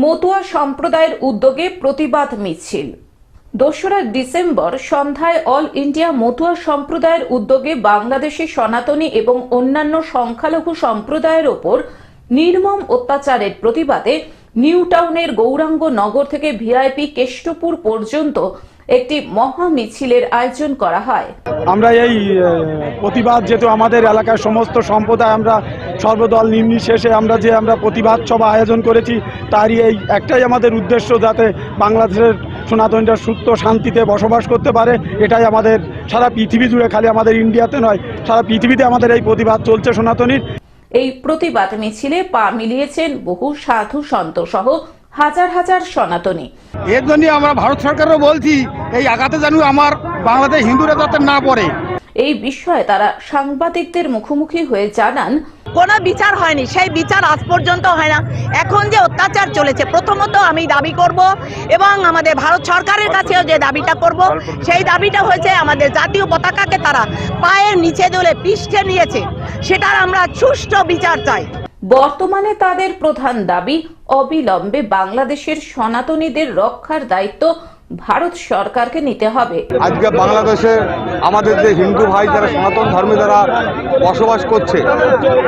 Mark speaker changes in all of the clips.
Speaker 1: মতুয়া সম্প্রদায়ের উদ্যোগে প্রতিবাদ মিছিল। ২রা ডিসেম্বর সন্ধ্যায় অল ইন্ডিয়া মতুয়া সম্প্রদায়ের উদ্যোগে বাংলাদেশে সনাতনী এবং অন্যান্য সংখ্যালঘু সম্প্রদায়ের ওপর নির্মম অত্যাচারের প্রতিবাদে নিউ টাউনের গৌরাঙ্গ নগর থেকে ভিআইপি কেষ্টপুর পর্যন্ত একটি মহা মিছিলের আয়োজন করা হয়।
Speaker 2: আমরা এই প্রতিবাদ যেহেতু আমাদের এলাকার সমস্ত সম্প্রদায় আমরা সর্বদল নির্বিশেষে আমরা প্রতিবাদ সভা আয়োজন করেছি, তারই এই একটাই আমাদের উদ্দেশ্য, যাতে বাংলাদেশের সনাতনীরা সুস্থ শান্তিতে বসবাস করতে পারে। এটাই আমাদের সারা পৃথিবী জুড়ে, খালি আমাদের ইন্ডিয়াতে নয়, সারা পৃথিবীতে আমাদের এই প্রতিবাদ চলছে সনাতনীর।
Speaker 1: এই প্রতিবাদ মিছিলে পা মিলিয়েছেন বহু সাধু সন্ত সহ হাজার হাজার সনাতনী।
Speaker 2: এর জন্য আমরা ভারত সরকারও বলছি, এই আঘাতে যেন আমার বাংলাদেশ হিন্দুরা যাতে না পড়ে।
Speaker 1: এই বিষয়ে তারা সাংবাদিকদের মুখোমুখি হয়ে জানান,
Speaker 3: কোনো বিচার হয়নি, সেই বিচার আজ পর্যন্ত হয় না। এখন যে অত্যাচার চলেছে, প্রথমত আমি দাবি করব এবং আমাদের ভারত সরকারের কাছেও যে দাবিটা করব, সেই দাবিটা হয়েছে আমাদের জাতীয় পতাকাকে তারা পায়ের নিচে দলে পৃষ্ঠে নিয়েছে, সেটার আমরা সুষ্ঠু বিচার চাই।
Speaker 1: বর্তমানে তাদের প্রধান দাবি অবিলম্বে বাংলাদেশের সনাতনীদের রক্ষার দায়িত্ব ভারত সরকারকে নিতে হবে।
Speaker 4: আজকে বাংলাদেশে আমাদের যে হিন্দু ভাই যারা সনাতন ধর্মে যারা বসবাস করছে,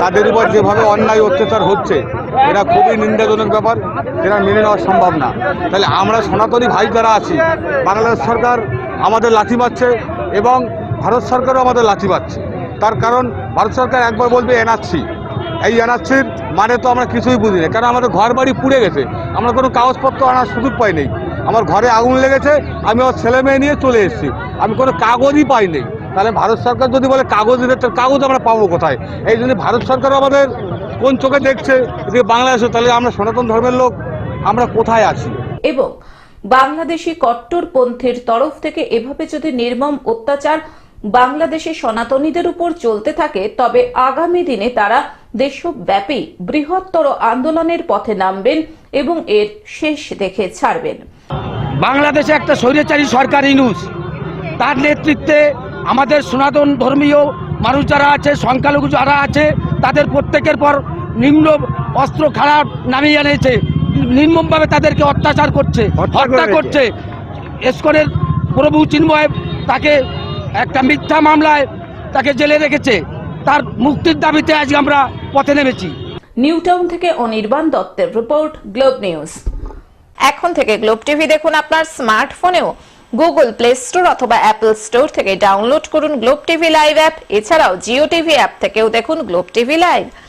Speaker 4: তাদের উপর যেভাবে অন্যায় অত্যাচার হচ্ছে, এটা খুবই নিন্দাজনক ব্যাপার, যেটা মেনে নেওয়া সম্ভব না। তাহলে আমরা সনাতনী ভাই যারা আছি, বাংলাদেশ সরকার আমাদের লাথি মারছে এবং ভারত সরকারও আমাদের লাথি মারছে। তার কারণ ভারত সরকার একবার বলবে এনআরসি, এই এনআরসির মানে তো আমরা কিছুই বুঝি না, কারণ আমাদের ঘর বাড়ি পুড়ে গেছে, আমরা কোনো কাগজপত্র আনার সুযোগ পাই নেই। আমার ঘরে আগুন লেগেছে, আমি আমার ছেলে মেয়ে নিয়ে চলে এসেছি, আমি কোনো কাগজই পাই নেই। তাহলে ভারত সরকার যদি বলে কাগজ দিতে, তার কাগজ আমরা পাবো কোথায়? এই জন্য ভারত সরকার আমাদের কোন চোখে দেখছে যে বাংলাদেশে, তাহলে আমরা সনাতন ধর্মের লোক আমরা কোথায় আছি?
Speaker 1: এবং বাংলাদেশি কট্টরপন্থীর তরফ থেকে এভাবে যদি নির্মম অত্যাচার বাংলাদেশে সনাতনীদের উপর চলতে থাকে, তবে আগামী দিনে তারা দেশব্যাপী বৃহত্তর আন্দোলনের পথে নামবেন এবং এর শেষ দেখে ছাড়বেন।
Speaker 2: বাংলাদেশে একটা স্বৈরাচারী সরকার ইনুস, তার নেতৃত্বে আমাদের সনাতন ধর্মীয় মানুষ যারা আছে, সংখ্যালঘু যারা আছে, তাদের প্রত্যেকের পর নিম্ন অস্ত্র খারাপ নামিয়ে এনেছে, নির্মমভাবে তাদেরকে অত্যাচার করছে, হত্যা করছে। ইসকনের প্রভু চিন্ময় তাকে একটা মিথ্যা মামলায় তাকে জেলে রেখেছে, তার মুক্তির দাবিতে আজ আমরা পথে নেমেছি।
Speaker 1: নিউ টাউন থেকে অনির্বাণ দত্তের রিপোর্ট, গ্লোব নিউজ। এখন থেকে গ্লোব টিভি দেখুন আপনার স্মার্টফোনেও। গুগল প্লে স্টোর অথবা অ্যাপল স্টোর থেকে ডাউনলোড করুন গ্লোব টিভি লাইভ অ্যাপ। এছাড়াও জিও টিভি অ্যাপ থেকেও দেখুন গ্লোব টিভি লাইভ।